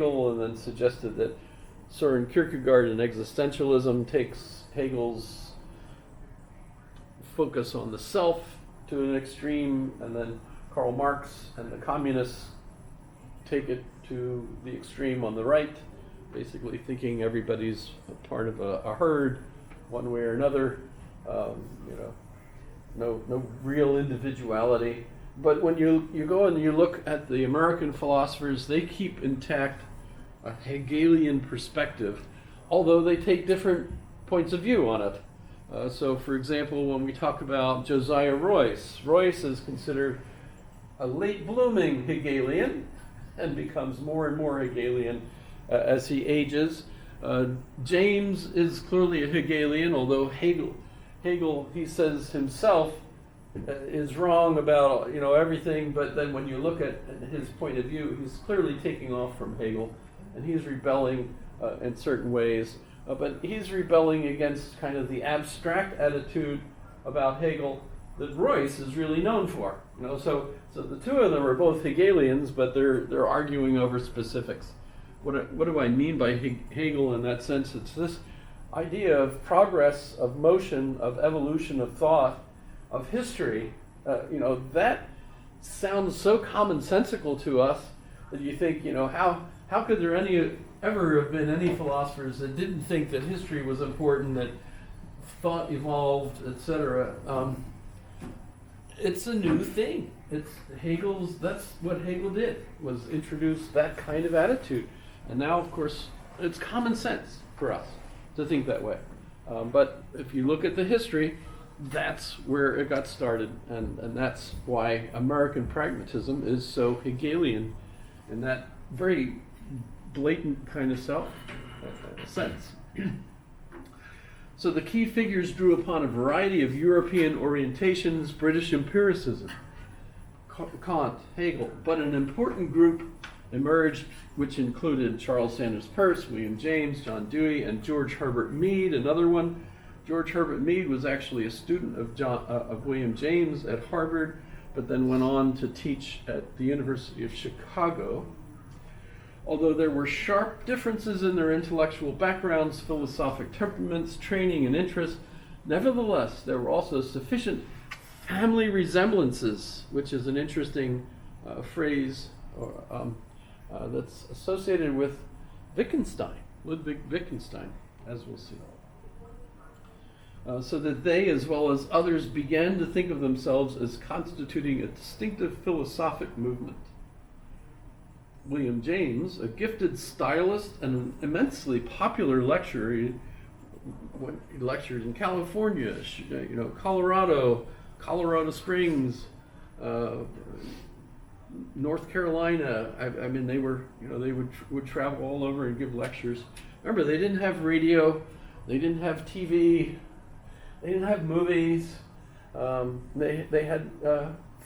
Hegel, and then suggested that Soren Kierkegaard in existentialism takes Hegel's focus on the self to an extreme, and then Karl Marx and the communists take it to the extreme on the right, basically thinking everybody's a part of a herd, one way or another. No real individuality. But when you go and you look at the American philosophers, they keep intact a Hegelian perspective, although they take different points of view on it. So, for example, when we talk about Josiah Royce, Royce is considered a late-blooming Hegelian and becomes more and more Hegelian as he ages. James is clearly a Hegelian, although Hegel, he says himself, is wrong about everything. But then when you look at his point of view, he's clearly taking off from Hegel, and he's rebelling in certain ways. But he's rebelling against kind of the abstract attitude about Hegel that Royce is really known for. So the two of them are both Hegelians, but they're arguing over specifics. What do I mean by Hegel in that sense? It's this idea of progress, of motion, of evolution of thought, of history. That sounds so commonsensical to us that you think, how could there ever have been any philosophers that didn't think that history was important, that thought evolved, etc. It's a new thing. That's what Hegel did, was introduce that kind of attitude. And now, of course, it's common sense for us to think that way. But if you look at the history, that's where it got started. And that's why American pragmatism is so Hegelian in that very blatant kind of sense. So the key figures drew upon a variety of European orientations, British empiricism, Kant, Hegel, but an important group emerged which included Charles Sanders Peirce, William James, John Dewey, and George Herbert Mead, another one. George Herbert Mead was actually a student of William James at Harvard, but then went on to teach at the University of Chicago. Although there were sharp differences in their intellectual backgrounds, philosophic temperaments, training, and interests, nevertheless, there were also sufficient family resemblances, which is an interesting phrase that's associated with Wittgenstein, Ludwig Wittgenstein, as we'll see. So that they, as well as others, began to think of themselves as constituting a distinctive philosophic movement. William James, a gifted stylist and an immensely popular lecturer, he lectured in California, Colorado Springs, North Carolina. I mean, they were, they would travel all over and give lectures. Remember, they didn't have radio, they didn't have TV, they didn't have movies. They had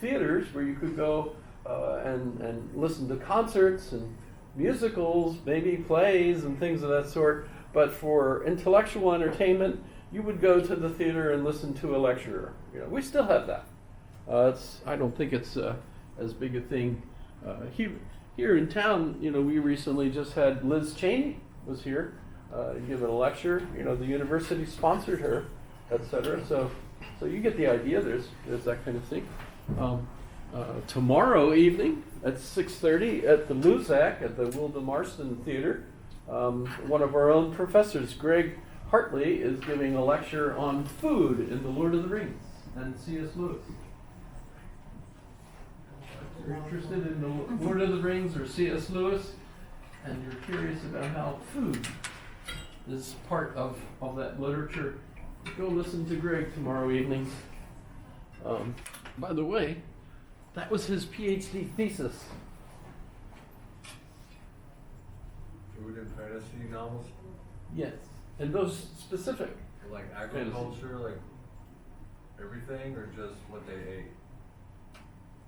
theaters where you could go and listen to concerts and musicals, maybe plays and things of that sort. But for intellectual entertainment, you would go to the theater and listen to a lecturer. We still have that. I don't think it's as big a thing here in town. We recently just had Liz Cheney was here giving a lecture. The university sponsored her, etc. So you get the idea. There's that kind of thing. Tomorrow evening at 6:30 at the Luzak at the Wilda Marston Theater, one of our own professors, Greg Hartley, is giving a lecture on food in The Lord of the Rings and C.S. Lewis. If you're interested in The Lord of the Rings or C.S. Lewis, and you're curious about how food is part of that literature, go listen to Greg tomorrow evening. By the way, that was his PhD thesis. Food and fantasy novels? Yes, and those specific. Like agriculture, like everything, or just what they ate?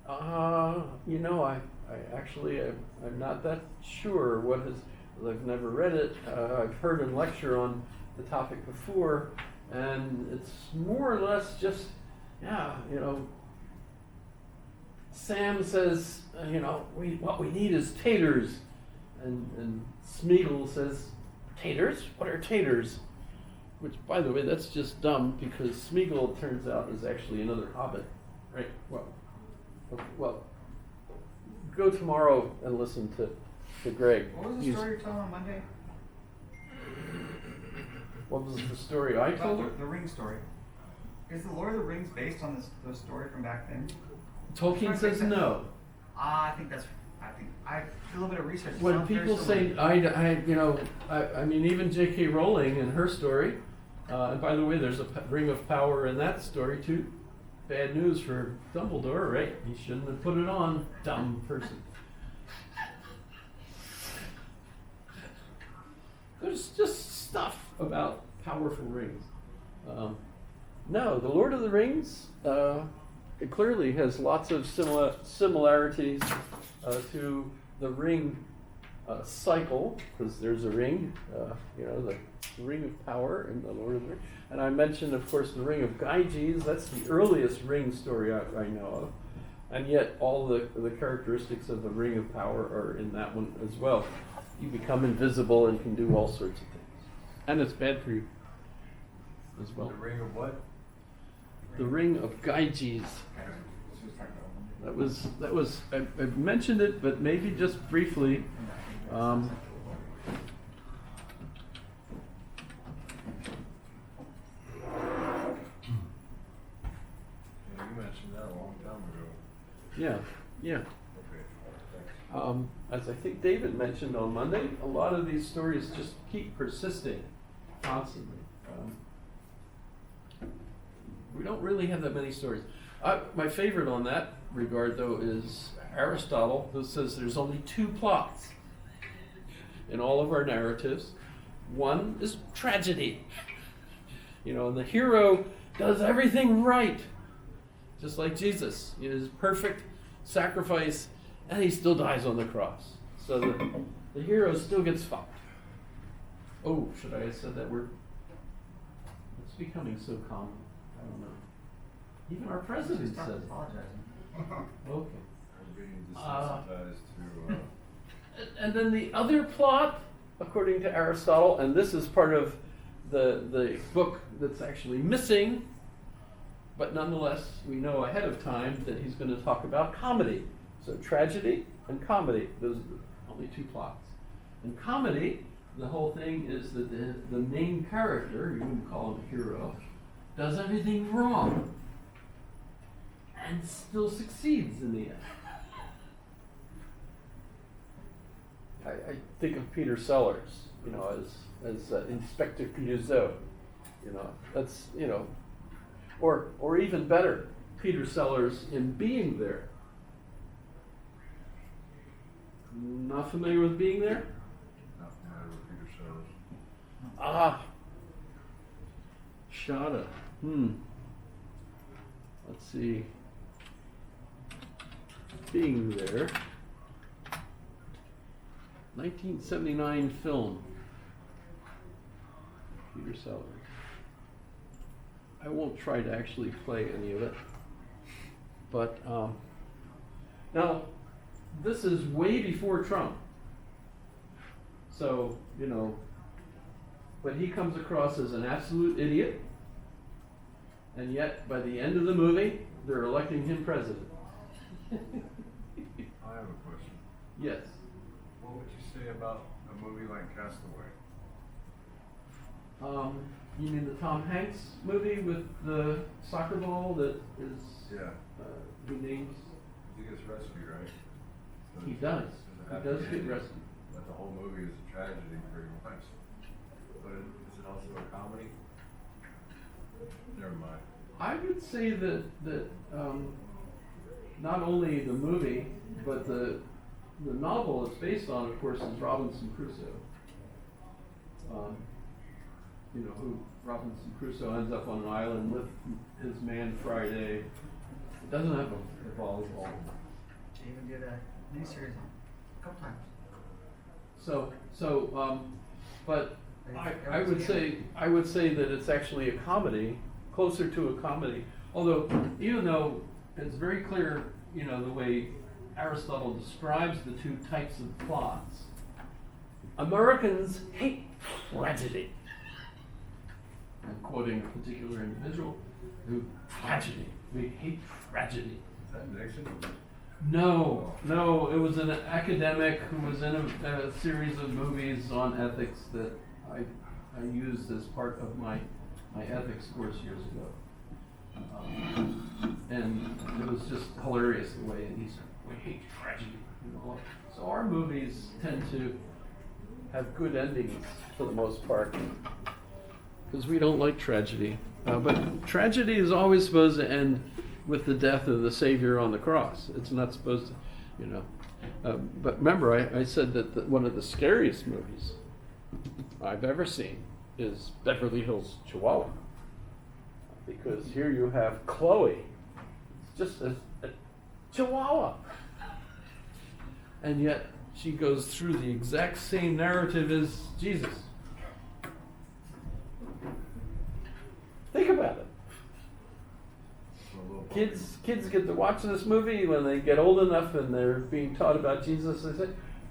I'm not that sure I've never read it. I've heard him lecture on the topic before, and it's more or less just, Sam says, what we need is taters. and Smeagol says, "Taters? What are taters?" Which, by the way, that's just dumb because Smeagol turns out is actually another hobbit, right? Well, go tomorrow and listen to Greg. What was the He's- story you told on Monday? What was the story I told? About the ring story. Is the Lord of the Rings based on the story from back then? Tolkien says no. I think I did a little bit of research. It When sounds very people say, similar. I mean, even J.K. Rowling in her story, and by the way, there's a ring of power in that story too. Bad news for Dumbledore, right? He shouldn't have put it on, dumb person. There's just stuff about powerful rings. No, the Lord of the Rings, it clearly has lots of similarities to the ring cycle, because there's a ring, the ring of power in the Lord of the Rings. And I mentioned, of course, the ring of Gyges. That's the earliest ring story I know of. And yet all the characteristics of the ring of power are in that one as well. You become invisible and can do all sorts of things. And it's bad for you as well. The ring of what? The ring of Gyges. That was I mentioned it, but maybe just briefly. Yeah, you mentioned that a long time ago. Yeah. Okay, thanks. As I think David mentioned on Monday, a lot of these stories just keep persisting constantly. We don't really have that many stories. My favorite on that regard, though, is Aristotle, who says there's only two plots in all of our narratives. One is tragedy. And the hero does everything right, just like Jesus. His perfect sacrifice, and he still dies on the cross. So the hero still gets fucked. Oh, should I have said that word? It's becoming so common. I don't know. Even our president Stop says it. apologizing. Okay. I'm being desensitized to, And then the other plot, according to Aristotle, and this is part of the book that's actually missing, but nonetheless, we know ahead of time that he's going to talk about comedy. So tragedy and comedy, those are the only two plots. In comedy, the whole thing is that the main character, you wouldn't call him a hero, does everything wrong and still succeeds in the end. I think of Peter Sellers, as Inspector Clouseau. That's or even better, Peter Sellers in Being There. Not familiar with Being There? not familiar with Peter Sellers. Ah, Shada. Let's see. Being There. 1979 film. Peter Sellers. I won't try to actually play any of it. But now, this is way before Trump. So, but he comes across as an absolute idiot. And yet, by the end of the movie, they're electing him president. I have a question. Yes. What would you say about a movie like Castaway? You mean the Tom Hanks movie with the soccer ball that is, Yeah. he names? He gets rescued, right? So He it's- does. it's a He happy does get ending, rescued. But the whole movie is a tragedy, pretty much. But is it also a comedy? Never mind. I would say that not only the movie, but the novel it's based on, of course, is Robinson Crusoe. Who Robinson Crusoe ends up on an island with his man Friday. It doesn't have a volleyball. They even did a miniseries on it a couple times. But I would say that it's actually a comedy, closer to a comedy. Although, even though it's very clear, the way Aristotle describes the two types of plots, Americans hate tragedy. I'm quoting a particular individual who, tragedy, we hate tragedy. Is that Nixon? No, it was an academic who was in a series of movies on ethics that I used as part of my ethics course years ago. And it was just hilarious the way he said, we hate tragedy. So our movies tend to have good endings for the most part, because we don't like tragedy. But tragedy is always supposed to end with the death of the Savior on the cross. It's not supposed to, but remember, I said that one of the scariest movies I've ever seen is Beverly Hills Chihuahua. Because here you have Chloe, it's just a chihuahua. And yet she goes through the exact same narrative as Jesus. Think about it. Kids get to watch this movie when they get old enough and they're being taught about Jesus. They say,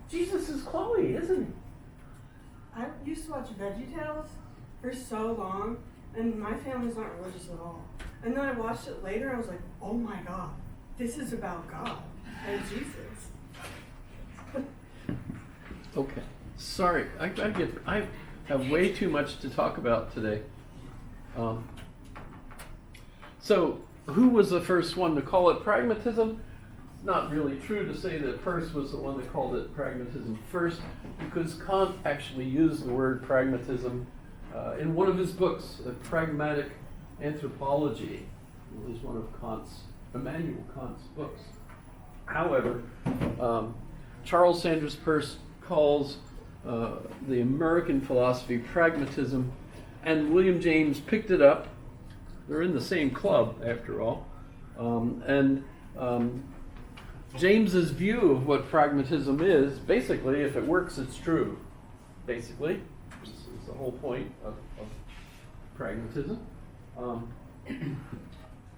Jesus is Chloe, isn't he? I used to watch VeggieTales for so long, and my family's not religious at all. And then I watched it later, and I was like, oh my God, this is about God and Jesus. Okay. Sorry, I have way too much to talk about today. So, who was the first one to call it pragmatism? It's not really true to say that Peirce was the one that called it pragmatism first, because Kant actually used the word pragmatism in one of his books, Pragmatic Anthropology. It was one of Immanuel Kant's books. However, Charles Sanders Peirce calls the American philosophy pragmatism, and William James picked it up. They're in the same club, after all. James's view of what pragmatism is, basically, if it works, it's true. Basically, this is the whole point of pragmatism.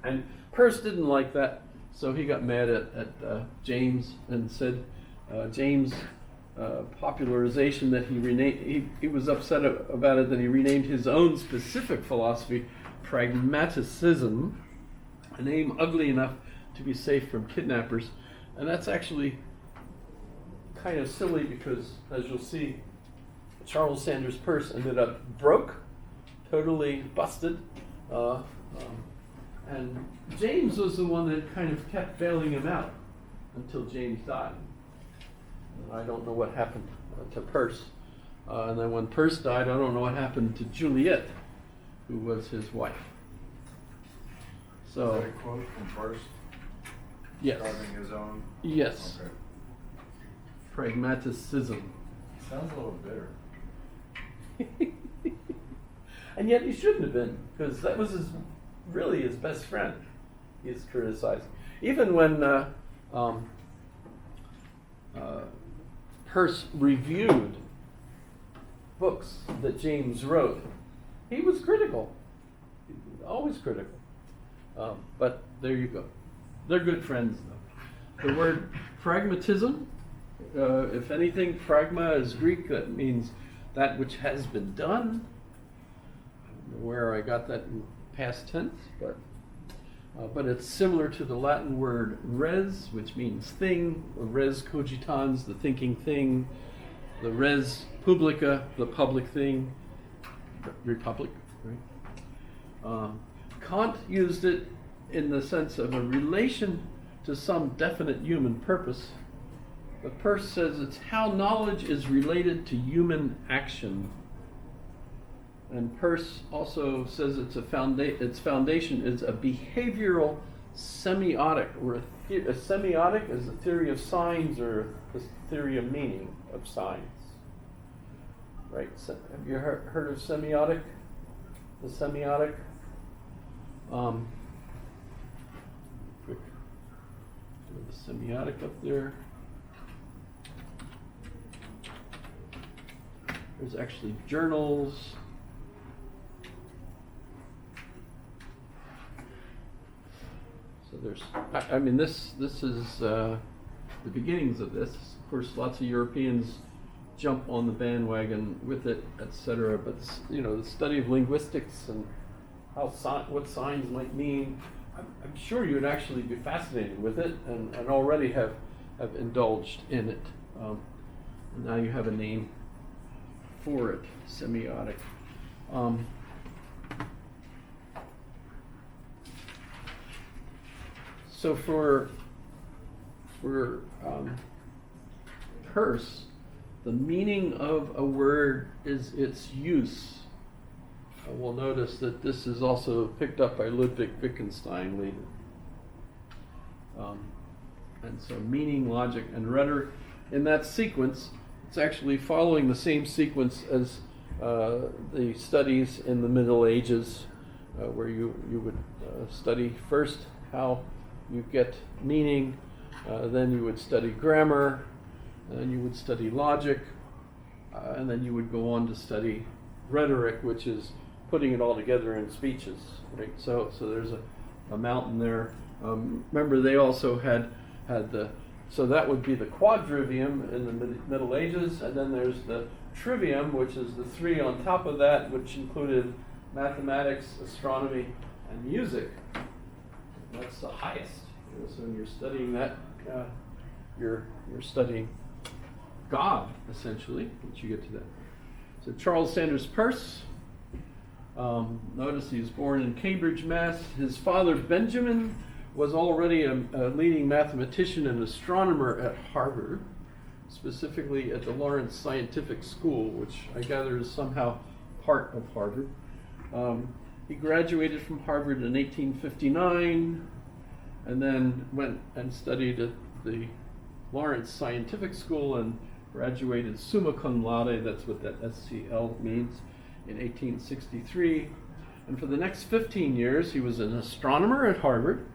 And Peirce didn't like that, so he got mad at James and said James' popularization that he renamed. He was upset about it that he renamed his own specific philosophy pragmaticism, a name ugly enough to be safe from kidnappers. And that's actually kind of silly because, as you'll see, Charles Sanders Peirce ended up broke, totally busted, and James was the one that kind of kept bailing him out until James died. And I don't know what happened to Peirce. And then when Peirce died, I don't know what happened to Juliet, who was his wife. Is So, that a quote from Peirce? yes. Describing his own? Yes. Okay. Pragmaticism. Sounds a little bitter. And yet he shouldn't have been, because that was really his best friend. He's criticized. Even when Peirce reviewed books that James wrote, he was critical. Always critical. But there you go. They're good friends, though. The word pragmatism, if anything, pragma is Greek. That means that which has been done. I don't know where I got that in past tense, but it's similar to the Latin word res, which means thing, or res cogitans, the thinking thing, the res publica, the public thing, republic, right? Kant used it in the sense of a relation to some definite human purpose. But Peirce says it's how knowledge is related to human action. And Peirce also says its foundation is a behavioral semiotic, or a semiotic is a theory of signs or a theory of meaning of signs. Right? So, have you heard of semiotic? The semiotic? Quick. The semiotic up there. There's actually journals. So there's, I mean, this is the beginnings of this. Of course, lots of Europeans jump on the bandwagon with it, etc. But the study of linguistics and what signs might mean, I'm sure you would actually be fascinated with it, and already have indulged in it. And now you have a name for it, semiotic. So for Peirce, the meaning of a word is its use. We'll notice that this is also picked up by Ludwig Wittgenstein later. And so meaning, logic, and rhetoric. In that sequence, it's actually following the same sequence as the studies in the Middle Ages, where you would study first how you get meaning, then you would study grammar, and then you would study logic, and then you would go on to study rhetoric, which is putting it all together in speeches, right? So there's a mountain there. Remember, they also had so that would be the quadrivium in the Middle Ages, and then there's the trivium, which is the three on top of that, which included mathematics, astronomy, and music. That's the highest. So when you're studying that, you're studying God, essentially, once you get to that. So Charles Sanders Peirce, notice he was born in Cambridge, Mass. His father, Benjamin, was already a leading mathematician and astronomer at Harvard, specifically at the Lawrence Scientific School, which I gather is somehow part of Harvard. He graduated from Harvard in 1859, and then went and studied at the Lawrence Scientific School and graduated summa cum laude, that's what that SCL means, in 1863. And for the next 15 years, he was an astronomer at Harvard,